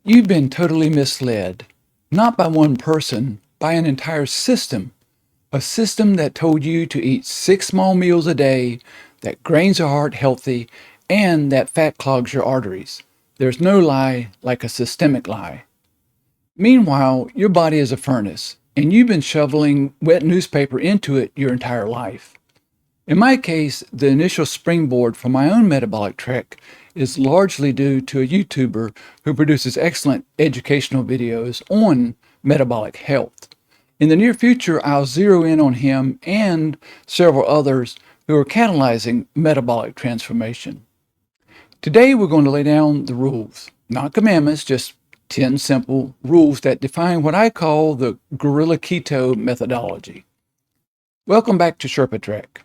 You've been totally misled, not by one person, by an entire system. A system that told you to eat 6 small meals a day, that grains are heart healthy, and that fat clogs your arteries. There's no lie like a systemic lie. Meanwhile, your body is a furnace, and you've been shoveling wet newspaper into it your entire life. In my case, the initial springboard for my own metabolic trek is largely due to a YouTuber who produces excellent educational videos on metabolic health. In the near future, I'll zero in on him and several others who are catalyzing metabolic transformation. Today, we're going to lay down the rules, not commandments, just 10 simple rules that define what I call the Gorilla Keto methodology. Welcome back to Sherpa Trek.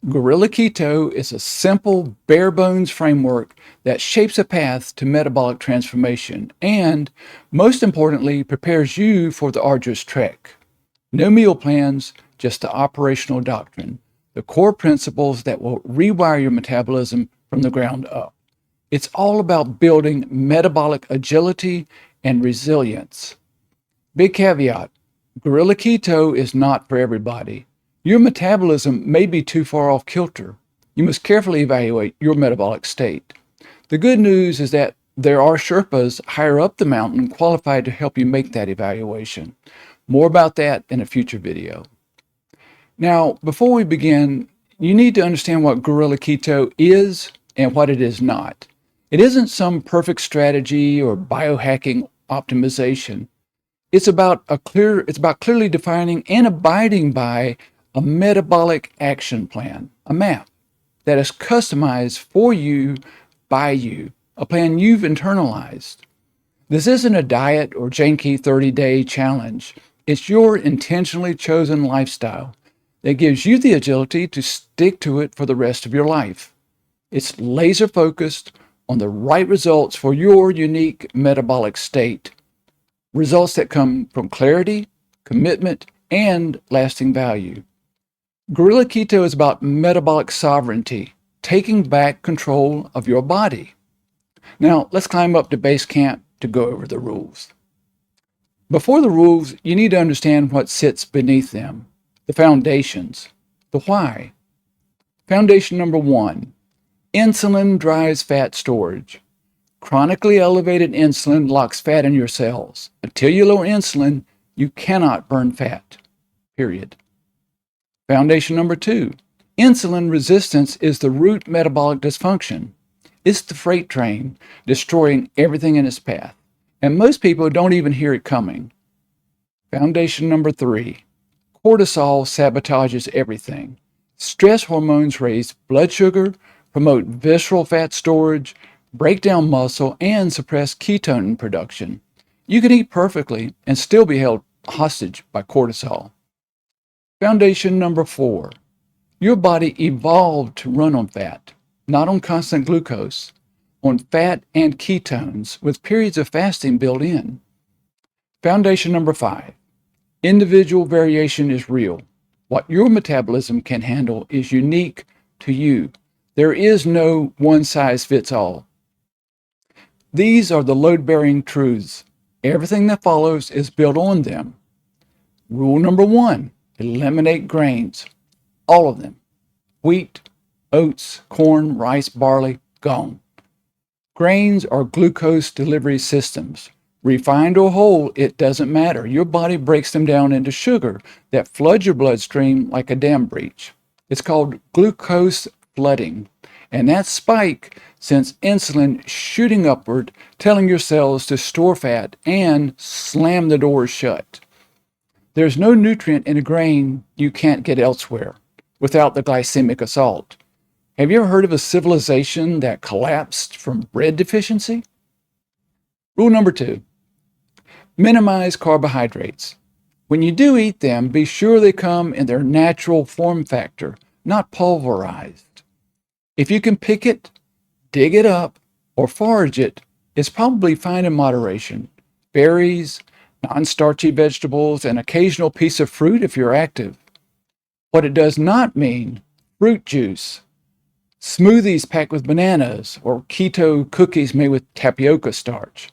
Gorilla Keto is a simple, bare bones framework that shapes a path to metabolic transformation and, most importantly, prepares you for the arduous trek. No meal plans, just the operational doctrine, the core principles that will rewire your metabolism from the ground up. It's all about building metabolic agility and resilience. Big caveat, Gorilla Keto is not for everybody. Your metabolism may be too far off kilter. You must carefully evaluate your metabolic state. The good news is that there are Sherpas higher up the mountain qualified to help you make that evaluation. More about that in a future video. Now, before we begin, you need to understand what Gorilla Keto is and what it is not. It isn't some perfect strategy or biohacking optimization. It's about clearly defining and abiding by a metabolic action plan, a map that is customized for you, by you, a plan you've internalized. This isn't a diet or janky 30-day challenge. It's your intentionally chosen lifestyle that gives you the agility to stick to it for the rest of your life. It's laser focused on the right results for your unique metabolic state, results that come from clarity, commitment, and lasting value. Gorilla Keto is about metabolic sovereignty, taking back control of your body. Now, let's climb up to base camp to go over the rules. Before the rules, you need to understand what sits beneath them, the foundations, the why. Foundation number 1, insulin drives fat storage. Chronically elevated insulin locks fat in your cells. Until you lower insulin, you cannot burn fat, period. Foundation number 2, insulin resistance is the root metabolic dysfunction. It's the freight train destroying everything in its path, and most people don't even hear it coming. Foundation number 3, cortisol sabotages everything. Stress hormones raise blood sugar, promote visceral fat storage, break down muscle, and suppress ketone production. You can eat perfectly and still be held hostage by cortisol. Foundation number 4, your body evolved to run on fat, not on constant glucose, on fat and ketones with periods of fasting built in. Foundation number 5, individual variation is real. What your metabolism can handle is unique to you. There is no one size fits all. These are the load-bearing truths. Everything that follows is built on them. Rule number 1, eliminate grains, all of them. Wheat, oats, corn, rice, barley, gone. Grains are glucose delivery systems. Refined or whole, it doesn't matter. Your body breaks them down into sugar that floods your bloodstream like a dam breach. It's called glucose flooding. And that spike sends insulin shooting upward, telling your cells to store fat and slam the doors shut. There's no nutrient in a grain you can't get elsewhere without the glycemic assault. Have you ever heard of a civilization that collapsed from bread deficiency? Rule number 2, minimize carbohydrates. When you do eat them, be sure they come in their natural form factor, not pulverized. If you can pick it, dig it up, or forage it, it's probably fine in moderation. Berries, non-starchy vegetables, an occasional piece of fruit if you're active. What it does not mean, fruit juice, smoothies packed with bananas, or keto cookies made with tapioca starch.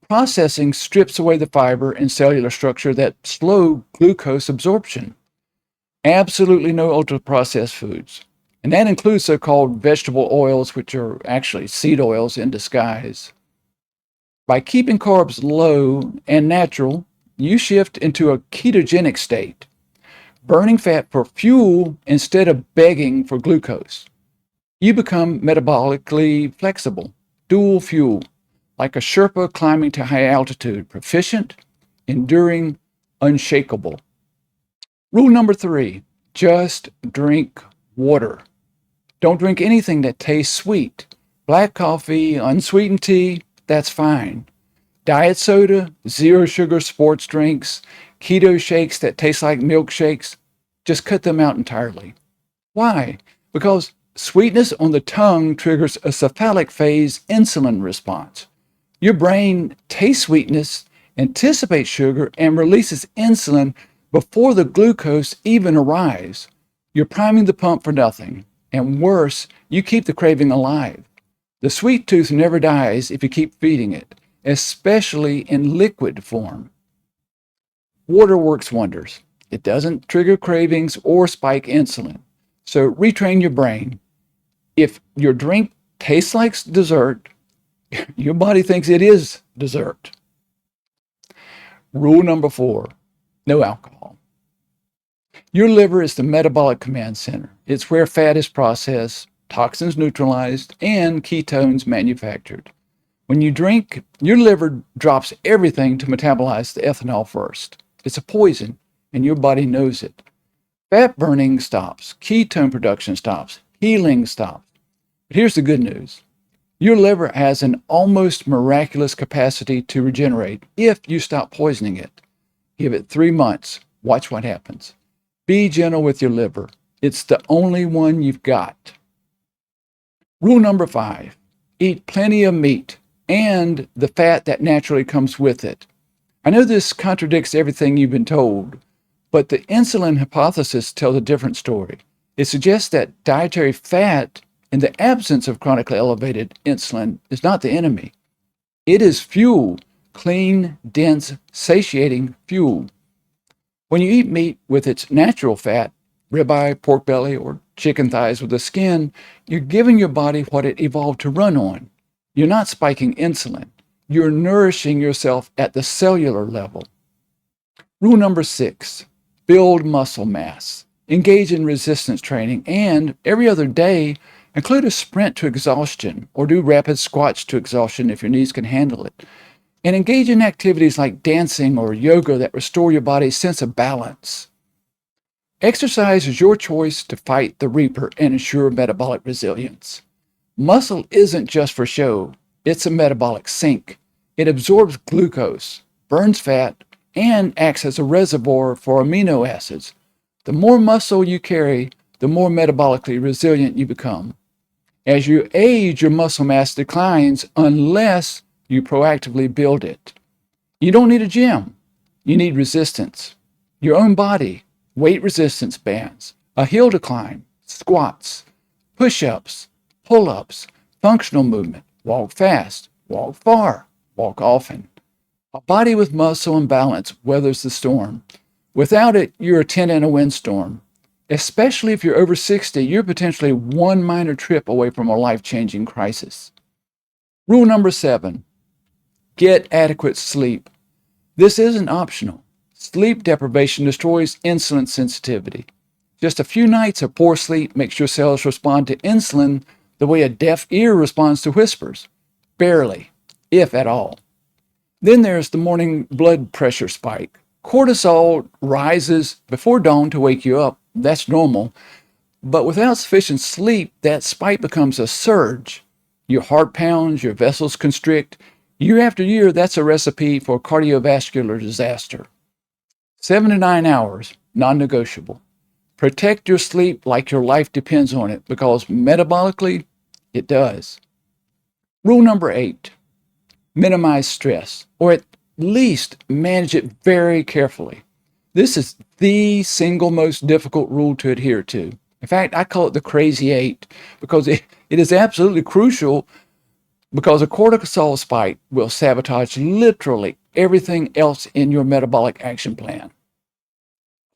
Processing strips away the fiber and cellular structure that slow glucose absorption. Absolutely no ultra-processed foods. And that includes so-called vegetable oils, which are actually seed oils in disguise. By keeping carbs low and natural, you shift into a ketogenic state, burning fat for fuel instead of begging for glucose. You become metabolically flexible, dual fuel, like a Sherpa climbing to high altitude, proficient, enduring, unshakable. Rule number 3, just drink water. Don't drink anything that tastes sweet. Black coffee, unsweetened tea, that's fine. Diet soda, zero sugar sports drinks, keto shakes that taste like milkshakes, just cut them out entirely. Why? Because sweetness on the tongue triggers a cephalic phase insulin response. Your brain tastes sweetness, anticipates sugar, and releases insulin before the glucose even arrives. You're priming the pump for nothing. And worse, you keep the craving alive. The sweet tooth never dies if you keep feeding it, especially in liquid form. Water works wonders. It doesn't trigger cravings or spike insulin. So retrain your brain. If your drink tastes like dessert, your body thinks it is dessert. Rule number 4, no alcohol. Your liver is the metabolic command center. It's where fat is processed, toxins neutralized, and ketones manufactured. When you drink, your liver drops everything to metabolize the ethanol first. It's a poison, and your body knows it. Fat burning stops, ketone production stops, healing stops. But here's the good news. Your liver has an almost miraculous capacity to regenerate if you stop poisoning it. Give it 3 months. Watch what happens. Be gentle with your liver. It's the only one you've got. Rule number 5, eat plenty of meat and the fat that naturally comes with it. I know this contradicts everything you've been told, but the insulin hypothesis tells a different story. It suggests that dietary fat in the absence of chronically elevated insulin is not the enemy. It is fuel, clean, dense, satiating fuel. When you eat meat with its natural fat, ribeye, pork belly, or chicken thighs with the skin, you're giving your body what it evolved to run on. You're not spiking insulin. You're nourishing yourself at the cellular level. Rule number 6, build muscle mass. Engage in resistance training, and every other day, include a sprint to exhaustion or do rapid squats to exhaustion if your knees can handle it. And engage in activities like dancing or yoga that restore your body's sense of balance. Exercise is your choice to fight the reaper and ensure metabolic resilience. Muscle isn't just for show, it's a metabolic sink. It absorbs glucose, burns fat, and acts as a reservoir for amino acids. The more muscle you carry, the more metabolically resilient you become. As you age, your muscle mass declines unless you proactively build it. You don't need a gym. You need resistance. Your own body, weight resistance bands, a hill to climb, squats, push-ups, pull-ups, functional movement, walk fast, walk far, walk often. A body with muscle and balance weathers the storm. Without it, you're a tent in a windstorm. Especially if you're over 60, you're potentially one minor trip away from a life-changing crisis. Rule number 7, get adequate sleep. This isn't optional. Sleep deprivation destroys insulin sensitivity. Just a few nights of poor sleep makes your cells respond to insulin the way a deaf ear responds to whispers. Barely, if at all. Then there's the morning blood pressure spike. Cortisol rises before dawn to wake you up. That's normal. But without sufficient sleep, that spike becomes a surge. Your heart pounds, your vessels constrict. Year after year, that's a recipe for cardiovascular disaster. 7 to 9 hours, non-negotiable. Protect your sleep like your life depends on it, because metabolically, it does. Rule number 8, minimize stress, or at least manage it very carefully. This is the single most difficult rule to adhere to. In fact, I call it the crazy 8 because it is absolutely crucial because a cortisol spike will sabotage literally everything else in your metabolic action plan.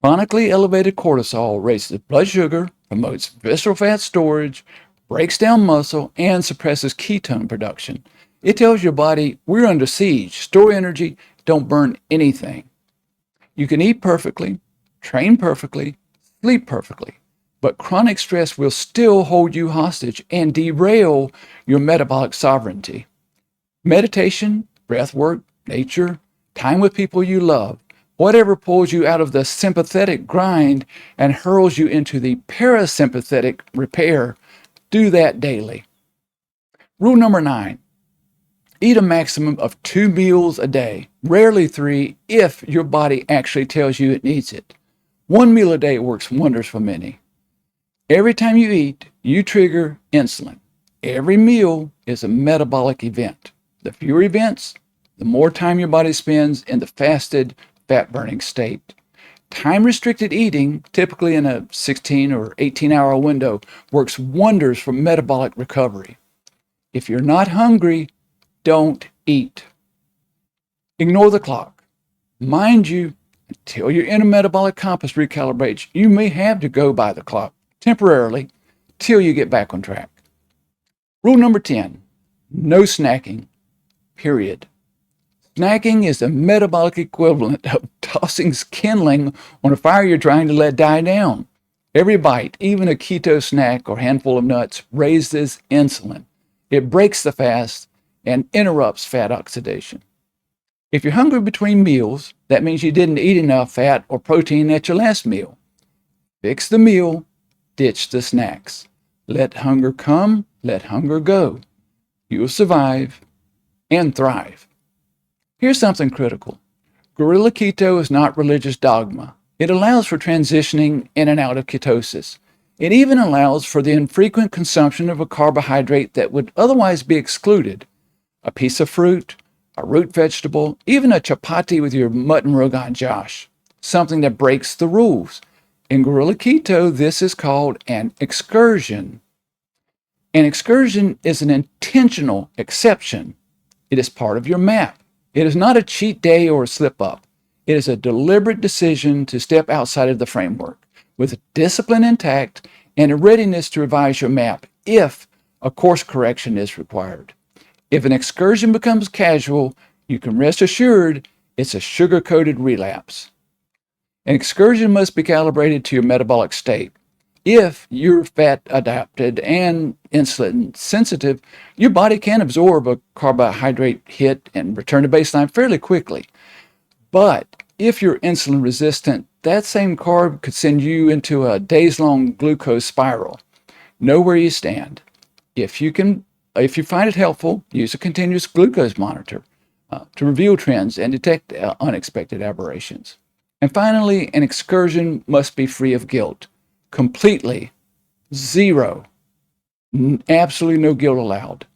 Chronically elevated cortisol raises blood sugar, promotes visceral fat storage, breaks down muscle, and suppresses ketone production. It tells your body, we're under siege, store energy, don't burn anything. You can eat perfectly, train perfectly, sleep perfectly, but chronic stress will still hold you hostage and derail your metabolic sovereignty. Meditation, breath work, nature, time with people you love, whatever pulls you out of the sympathetic grind and hurls you into the parasympathetic repair, do that daily. Rule number 9, eat a maximum of 2 meals a day, rarely 3 if your body actually tells you it needs it. 1 meal a day works wonders for many. Every time you eat, you trigger insulin. Every meal is a metabolic event. The fewer events, the more time your body spends in the fasted, fat-burning state. Time-restricted eating, typically in a 16 or 18-hour window, works wonders for metabolic recovery. If you're not hungry, don't eat. Ignore the clock. Mind you, until your inner metabolic compass recalibrates, you may have to go by the clock temporarily till you get back on track. Rule number 10, no snacking, period. Snacking is the metabolic equivalent of tossing kindling on a fire you're trying to let die down. Every bite, even a keto snack or handful of nuts, raises insulin. It breaks the fast and interrupts fat oxidation. If you're hungry between meals, that means you didn't eat enough fat or protein at your last meal. Fix the meal, ditch the snacks. Let hunger come, let hunger go. You'll survive and thrive. Here's something critical. Guerrilla Keto is not religious dogma. It allows for transitioning in and out of ketosis. It even allows for the infrequent consumption of a carbohydrate that would otherwise be excluded. A piece of fruit, a root vegetable, even a chapati with your mutton rogan josh. Something that breaks the rules. In Guerrilla Keto, this is called an excursion. An excursion is an intentional exception. It is part of your map. It is not a cheat day or a slip up. It is a deliberate decision to step outside of the framework with discipline intact and a readiness to revise your map if a course correction is required. If an excursion becomes casual, you can rest assured it's a sugar-coated relapse. An excursion must be calibrated to your metabolic state. If you're fat adapted and insulin sensitive, your body can absorb a carbohydrate hit and return to baseline fairly quickly. But if you're insulin resistant, that same carb could send you into a days-long glucose spiral. Know where you stand. If you find it helpful, use a continuous glucose monitor to reveal trends and detect unexpected aberrations. And finally, an excursion must be free of guilt. Completely. Zero. Absolutely no guilt allowed.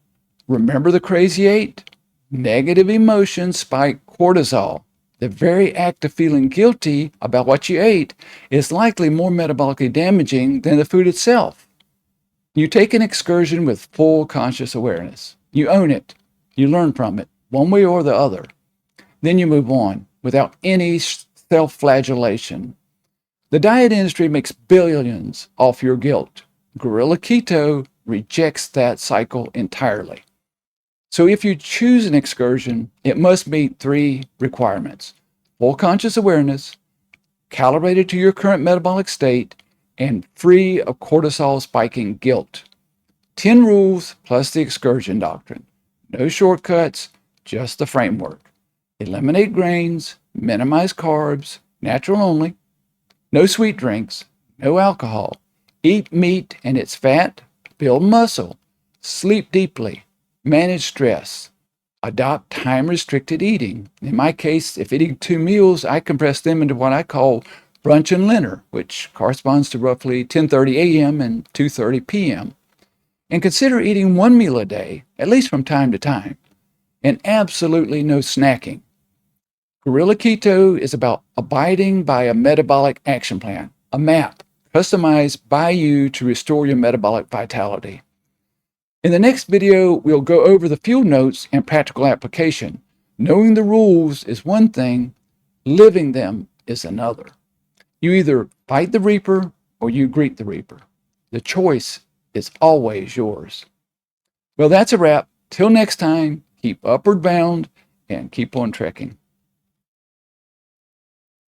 Remember the crazy 8? Negative emotions spike cortisol. The very act of feeling guilty about what you ate is likely more metabolically damaging than the food itself. You take an excursion with full conscious awareness. You own it. You learn from it, one way or the other. Then you move on without any self-flagellation. The diet industry makes billions off your guilt. Guerrilla Keto rejects that cycle entirely. So if you choose an excursion, it must meet 3 requirements: full conscious awareness, calibrated to your current metabolic state, and free of cortisol spiking guilt. 10 rules plus the excursion doctrine. No shortcuts, just the framework. Eliminate grains, minimize carbs, natural only. No sweet drinks, no alcohol. Eat meat and its fat. Build muscle. Sleep deeply. Manage stress. Adopt time-restricted eating. In my case, if eating 2 meals, I compress them into what I call brunch and dinner, which corresponds to roughly 10:30 a.m. and 2:30 p.m. And consider eating 1 meal a day, at least from time to time. And absolutely no snacking. Guerrilla Keto is about abiding by a metabolic action plan, a map customized by you to restore your metabolic vitality. In the next video, we'll go over the field notes and practical application. Knowing the rules is one thing, living them is another. You either fight the reaper or you greet the reaper. The choice is always yours. Well, that's a wrap. Till next time, keep upward bound and keep on trekking.